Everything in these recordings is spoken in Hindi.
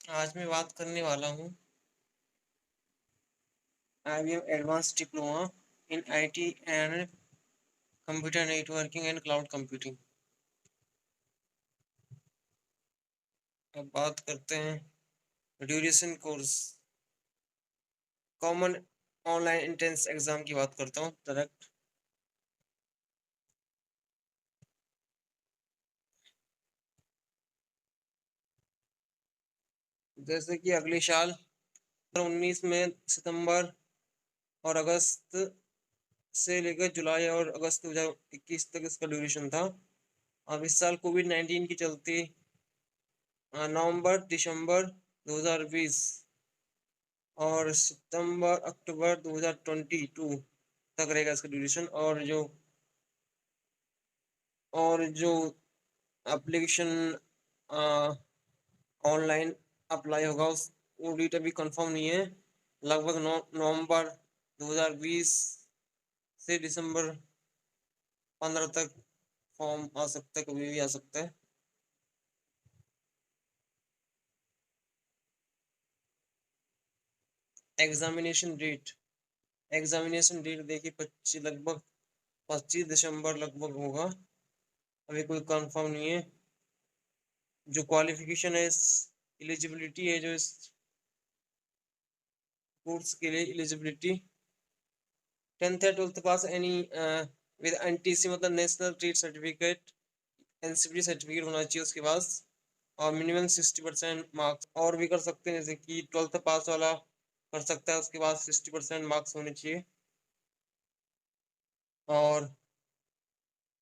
आज मैं बात करने वाला हूँ IBM advance diploma in IT and computer networking and cloud computing. अब बात करते हैं duration course common online entrance exam की बात करता हूँ डायरेक्ट। जैसे कि अगले साल 19 में सितंबर और अगस्त से लेकर जुलाई और अगस्त 2021 तक इसका ड्यूरेशन था। अब इस साल कोविड-19 के चलते नवंबर दिसंबर 2020 और सितंबर अक्टूबर 2022 तक रहेगा इसका ड्यूरेशन। और जो एप्लीकेशन ऑनलाइन अप्लाई होगा उस वो डेट अभी कंफर्म नहीं है। लगभग नवंबर 2020 से दिसंबर 15 तक फॉर्म आ सकता है, कभी भी आ सकता है। एग्जामिनेशन डेट देखिए 25 लगभग 25 दिसंबर लगभग होगा। अभी कोई कंफर्म नहीं है। जो क्वालिफिकेशन है, एलिजिबिलिटी है, जो इस कोर्स के लिए एलिजिबिलिटी 10th या 12th पास एनी विद एनटीसी मतलब national trade certificate, NCP certificate होना चाहिए उसके पास। और मिनिमम 60% मार्क्स और भी कर सकते हैं, जैसे कि 12th पास वाला कर सकता है, उसके बाद 60% मार्क्स होने चाहिए। और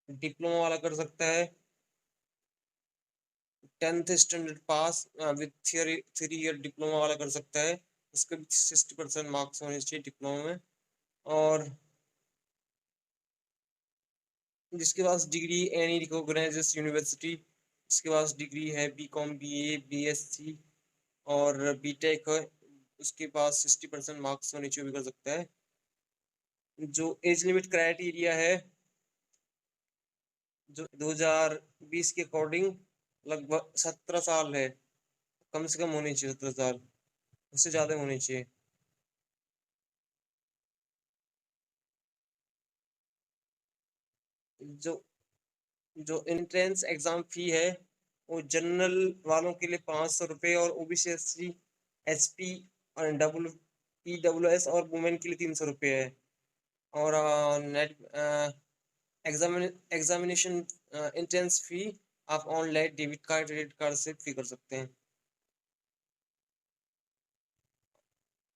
डिप्लोमा वाला कर सकता है 10th standard pass with theory 3 year diploma वाला कर सकता है। उसके भी 60% मार्क्स होने चाहिए डिप्लोमा में। और जिसके पास डिग्री एनी रिकॉग्नाइज्ड यूनिवर्सिटी, जिसके पास डिग्री है बीकॉम, बीए, बीएससी और बीटेक है, उसके पास 60% मार्क्स होने चाहिए, भी कर सकता है। जो एज लिमिट क्राइटेरिया है, जो 2020 के अकॉर्डिंग लगभग 17 साल है। कम से कम होनी चाहिए 17 साल, उससे ज़्यादा होनी चाहिए। जो जो एंट्रेंस एग्जाम फी है, वो जनरल वालों के लिए 500 रुपये और ओबीसी, एससी, एसपी और ईडब्ल्यूएस और वुमेन के लिए 300 रुपये है। और नेट एग्जामिनेशन एंट्रेंस फी आप online debit card, credit card से फी कर सकते हैं।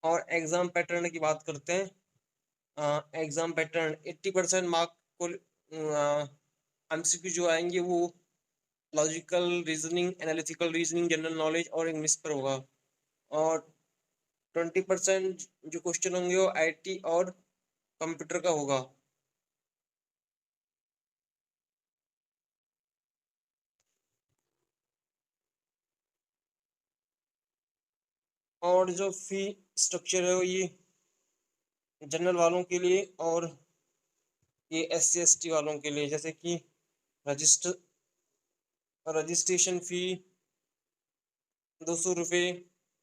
और एग्जाम पैटर्न की बात करते हैं। एग्जाम पैटर्न 80% मार्क को एमसीक्यू जो आएंगे वो logical reasoning, analytical reasoning, general knowledge और इंग्लिश पर होगा। और 20% जो क्वेश्चन होंगे वो आईटी और कंप्यूटर का होगा। और जो फी स्ट्रक्चर है वो ये जनरल वालों के लिए और ये SC ST वालों के लिए, जैसे कि रजिस्टर रजिस्ट्रेशन फी 200 रुपये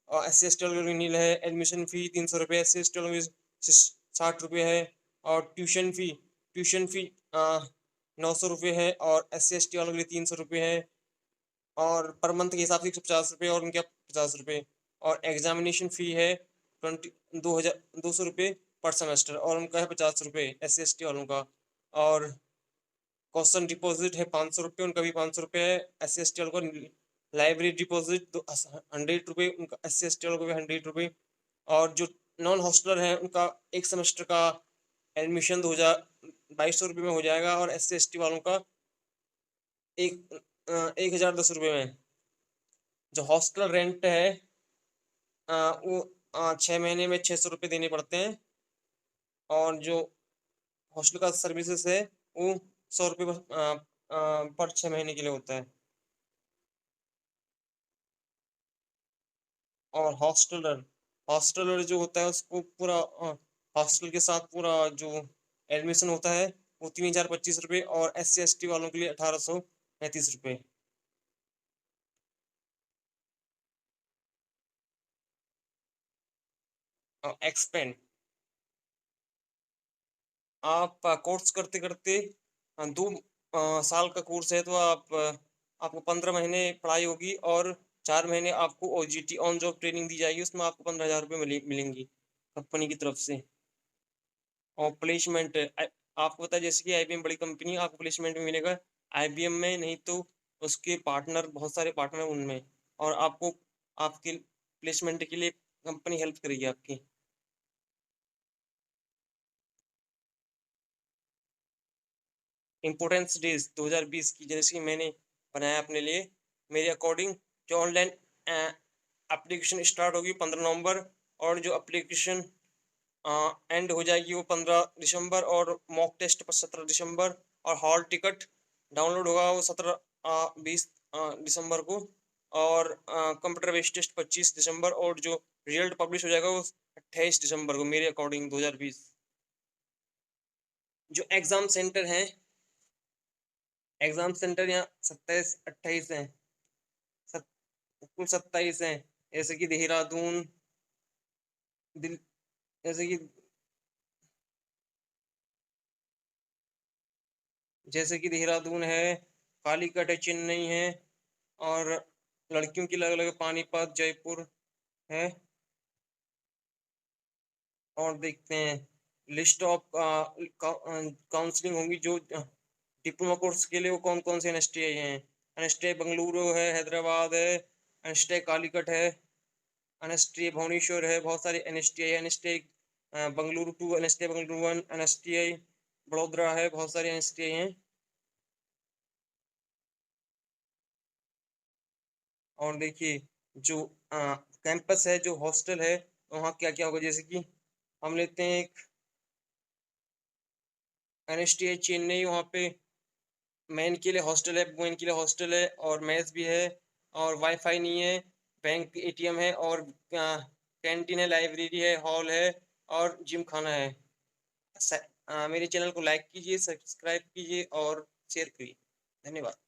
और SC ST वालों के लिए नील है। एडमिशन फी 300 रुपये, SC ST वालों के 60 रुपये है। और ट्यूशन फी 900 रुपये है और SC ST वालों के लिए 300 रुपये है। और पर मंथ के हिसाब से 150 रुपये और उनके 50 रुपये। और एग्जामिनेशन फ़ी है 2,200 रुपये पर सेमेस्टर और उनका है 50 रुपये SC ST वालों का। और क्वेश्चन डिपॉजिट है 500 रुपये, उनका भी 500 रुपये है। SC ST वालों का लाइब्रेरी डिपॉजिट 100 रुपये, उनका SC ST वालों को भी 100 रुपये। और जो नॉन हॉस्टलर है उनका एक सेमेस्टर का एडमिशन 2,200 रुपये में हो जाएगा। और SC ST वालों का 1,010 रुपये में। जो हॉस्टल रेंट है वो 6 महीने में 600 रुपये देने पड़ते हैं। और जो हॉस्टल का सर्विसेज है वो 100 रुपये पर 6 महीने के लिए होता है। और हॉस्टलर हॉस्टलर जो होता है उसको पूरा हॉस्टल के साथ पूरा जो एडमिशन होता है वो 3,025 रुपये। और SC ST वालों के लिए 1,835 रुपये। एक्सपेंड। आप कोर्स करते-करते 2 साल का कोर्स है तो आपको 15 महीने पढ़ाई होगी और 4 महीने आपको ओजीटी ऑन जॉब ट्रेनिंग दी जाएगी, उसमें आपको 15,000 रुपए मिलेंगी कंपनी की तरफ से। और प्लेसमेंट आपको पता है जैसे कि आईबीएम बड़ी कंपनी है, आपको प्लेसमेंट में मिलेगा आईबीएम में, नहीं तो उसके पार्टनर, बहुत सारे पार्टनर उनमें, और आपको आपके प्लेसमेंट के लिए कंपनी हेल्प करेगी आपकी। इम्पोर्टेंस डेज 2020 की जैसे कि मैंने बनाया अपने लिए, मेरे अकॉर्डिंग जो ऑनलाइन एप्लीकेशन स्टार्ट होगी 15 नवंबर, और जो एप्लीकेशन एंड हो जाएगी वो 15 दिसंबर, और मॉक टेस्ट पर 17 दिसंबर, और हॉल टिकट डाउनलोड होगा वो 20 दिसंबर को, और कंप्यूटर बेस्ड टेस्ट 25 दिसंबर, और जो रिजल्ट पब्लिश हो जाएगा वो 28 दिसंबर को मेरे अकॉर्डिंग 2020। जो एग्जाम सेंटर हैं, एग्जाम सेंटर यहाँ 27-28 हैं, कुल 27 हैं, जैसे कि देहरादून, दिल जैसे कि देहरादून है, कालीकट है, चेन्नई है, और लड़कियों की अलग अलग पानीपत, जयपुर है। और देखते हैं लिस्ट ऑफ काउंसलिंग होंगी जो डिप्लोमा कोर्स के लिए, वो कौन कौन से एनएसटीआई हैं। एनएसटीआई बेंगलुरु है, हैदराबाद है, एनएसटीआई कालीकट है, एनएसटीआई भुवनेश्वर है, बहुत सारे NSTI, Bengaluru 2, NSTI Bengaluru 1, NSTI Vadodara है, बहुत सारे एनएसटीआई हैं। और देखिए जो कैंपस है, जो हॉस्टल है, वहाँ क्या क्या होगा, जैसे कि हम लेते हैं एक एनएसटीआई चेन्नई, वहाँ पे मेन के लिए हॉस्टल है, वुमेन के लिए हॉस्टल है, और मेस भी है, और वाईफाई नहीं है, बैंक एटीएम है, और कैंटीन है, लाइब्रेरी है, हॉल है, और जिम खाना है। मेरे चैनल को लाइक कीजिए, सब्सक्राइब कीजिए और शेयर करिए। धन्यवाद।